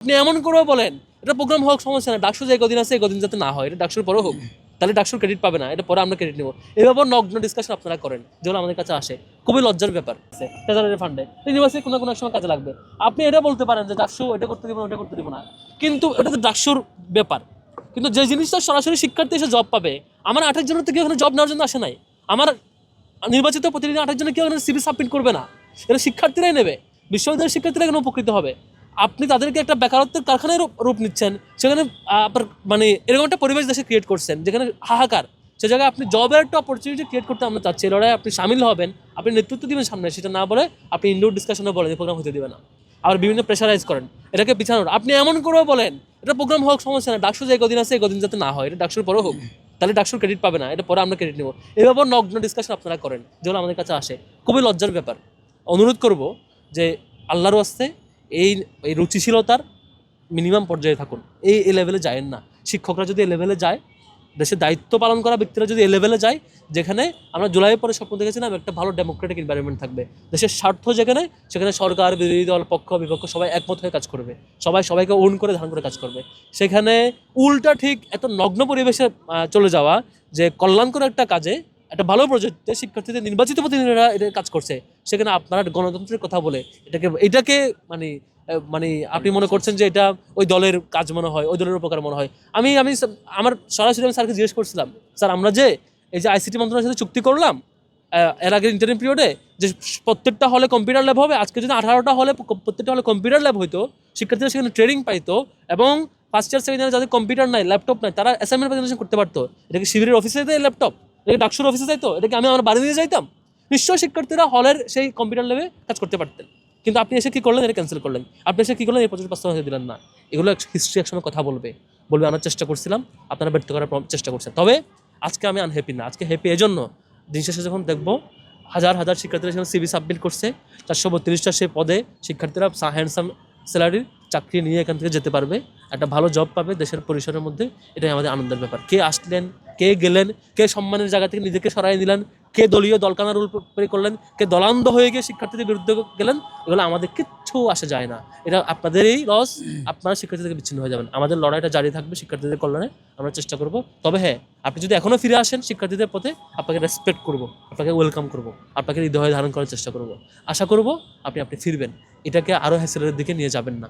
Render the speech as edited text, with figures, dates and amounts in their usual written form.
আপনি এমন করেও বলেন এটা প্রোগ্রাম হোক, সমস্যা না, ডাকসু যে কদিন আছে এই কদিন যাতে না হয়, এটা ডাকসুর পরে হোক, তাহলে ডাকসুর ক্রেডিট পাবে না, এটা পরে আমরা ক্রেডিট নেবো। এভাবে নগ্ন ডিসকাশন আপনারা করেন, যেগুলো আমাদের কাছে আসে, খুবই লজ্জার ব্যাপার আছে। ট্রেজারারি ফান্ডে ইউনিভার্সিটি কোনো কোনো সময় কাজে লাগবে, আপনি এটা বলতে পারেন যে ডাকসু এটা করতে দিব না, ওটা করতে দিব না, কিন্তু এটা তো ডাকসুর ব্যাপার। কিন্তু যে জিনিসটা সরাসরি শিক্ষার্থী এসে জব পাবে, আমার 28 জনের তো কেউ এখানে জব নেওয়ার জন্য আসে নাই, আমার নির্বাচিত প্রতিনিধি 28 জনে কেউ এখানে সিভি সাবমিট করবে না, এটা শিক্ষার্থীরাই নেবে, বিশ্ববিদ্যালয়ের শিক্ষার্থীরা এখানে উপকৃত হবে। আপনি তাদেরকে একটা বেকারত্বের কারখানায় রূপ নিচ্ছেন, সেখানে আপনার মানে এরকম একটা পরিবেশ দেশে ক্রিয়েট করছেন যেখানে হাহাকার। সে জায়গায় আপনি জবের একটা অপরচুনিটি ক্রিয়েট করতে আমরা চাচ্ছি, এই লড়াই আপনি সামিল হবেন, আপনি নেতৃত্ব দিবেন সামনে, সেটা না বলে আপনি ইনডোর ডিসকাশনে বলেন প্রোগ্রাম হতে দিবে না, আবার বিভিন্ন প্রেশারাইজ করেন এটাকে পিছানোর। আপনি এমন করেও বলেন এটা প্রোগ্রাম হোক, সমস্যা না, ডাকসু যে কদিন আছে এই কদিন যাতে না হয়, এটা ডাকসুর পরে হোক, তাহলে ডাকসুর ক্রেডিট পাবে না, এটা পরে আমরা ক্রেডিট নেবো। এভাবে নগ্ন ডিসকাশন আপনারা করেন, যেগুলো আমাদের কাছে আসে, খুবই লজ্জার ব্যাপার। অনুরোধ করব যে আল্লাহর ওয়াস্তে এই এই রুচিশীলতার মিনিমাম পর্যায়ে থাকুন, এই লেভেলে যায়েন না। শিক্ষকরা যদি এই লেভেলে যায়, দেশের দায়িত্ব পালন করা ব্যক্তিরা যদি এই লেভেলে যায়, যেখানে আমরা জুলাইয়ের পরে স্বপ্ন দেখেছিলাম একটা ভালো ডেমোক্রেটিক এনভায়রনমেন্ট থাকবে, দেশের স্বার্থ যেখানে, সেখানে সরকার, বিরোধী দল, পক্ষ বিপক্ষ সবাই একমত হয়ে কাজ করবে, সবাই সবাইকে ওন করে ধারণ করে কাজ করবে। সেখানে উল্টা ঠিক এত নগ্ন পরিবেশে চলে যাওয়া, যে কল্যাণকর একটা কাজে, একটা ভালো প্রজেক্টে শিক্ষার্থীদের নির্বাচিত প্রতিনিধিরা এটা কাজ করছে, সেখানে আপনারা গণতন্ত্রের কথা বলে এটাকে মানে মানে আপনি মনে করছেন যে এটা ওই দলের কাজ মনে হয়, ওই দলের উপকার মনে হয়। আমি আমি আমার সরাসরি আমি স্যারকে জিজ্ঞেস করছিলাম, স্যার আমরা যে এই যে আইসিটি মন্ত্রণালয়ের সাথে চুক্তি করলাম এর আগের ইন্টারিম পিরিয়ডে, যে প্রত্যেকটা হলে কম্পিউটার ল্যাব হবে, আজকে যদি 18টা হলে প্রত্যেকটা হলে কম্পিউটার ল্যাব হইতো, শিক্ষার্থীরা সেখানে ট্রেনিং পাইতো, এবং ফার্স্ট ইয়ার সেকেন্ড ইয়ার যাদের কম্পিউটার নাই, ল্যাপটপ নাই, তারা অ্যাসাইনমেন্ট প্রেজেন্টেশন করতে পারতো। এটা কি শিবিরের অফিসে দেয় ল্যাপটপ? এটা কি ডাকসুর অফিসে যাইতো? এটা কি আমি আমার বাড়ি দিয়ে যাইতাম? নিশ্চয়ই শিক্ষার্থীরা হলের সেই কম্পিউটার ল্যাবে কাজ করতে পারতেন। কিন্তু আপনি এসে কি করলেন? এটা ক্যান্সেল করলেন। আপনি এসে কি করলেন? এই প্রজেক্ট বাস্তবায়ন দিলেন না। এগুলো হিস্ট্রি একসময় কথা বলবে আনার চেষ্টা করছিলাম, আপনারা ব্যর্থ করার চেষ্টা করছেন। তবে আজকে আমি আনহ্যাপি না, আজকে হ্যাপি এজন্য, দিন শেষে যখন দেখবো হাজার হাজার শিক্ষার্থীরা সেখানে সিভি সাবমিট করছে, 432টা সেই পদে শিক্ষার্থীরা হ্যান্ডসাম স্যালারির চাকরি নিয়ে এখান থেকে যেতে পারবে, একটা ভালো জব পাবে দেশের পরিসরের মধ্যে। এটাই আমাদের আনন্দের ব্যাপার। কে আসলেন, কে গেলেন, কে সম্মানের জায়গা থেকে নিজেকে সরাই নিলেন, কে দলীয় দলকানা রুল করলেন, কে দলান্ধ হয়ে গিয়ে শিক্ষার্থীদের বিরুদ্ধে গেলেন, এগুলো আমাদের কিচ্ছু আসে যায় না। এটা আপনাদেরই লস, আপনারা শিক্ষার্থী থেকে বিচ্ছিন্ন হয়ে যাবেন। আমাদের লড়াইটা জারি থাকবে শিক্ষার্থীদের কল্যাণে, আমরা চেষ্টা করব। তবে হ্যাঁ, আপনি যদি এখনও ফিরে আসেন শিক্ষার্থীদের পথে, আপনাকে রেসপেক্ট করব, আপনাকে ওয়েলকাম করব, আপনাকে হৃদয়ে ধারণ করার চেষ্টা করব। আশা করব আপনি ফিরবেন, এটাকে আরও হ্যাসেলের দিকে নিয়ে যাবেন না।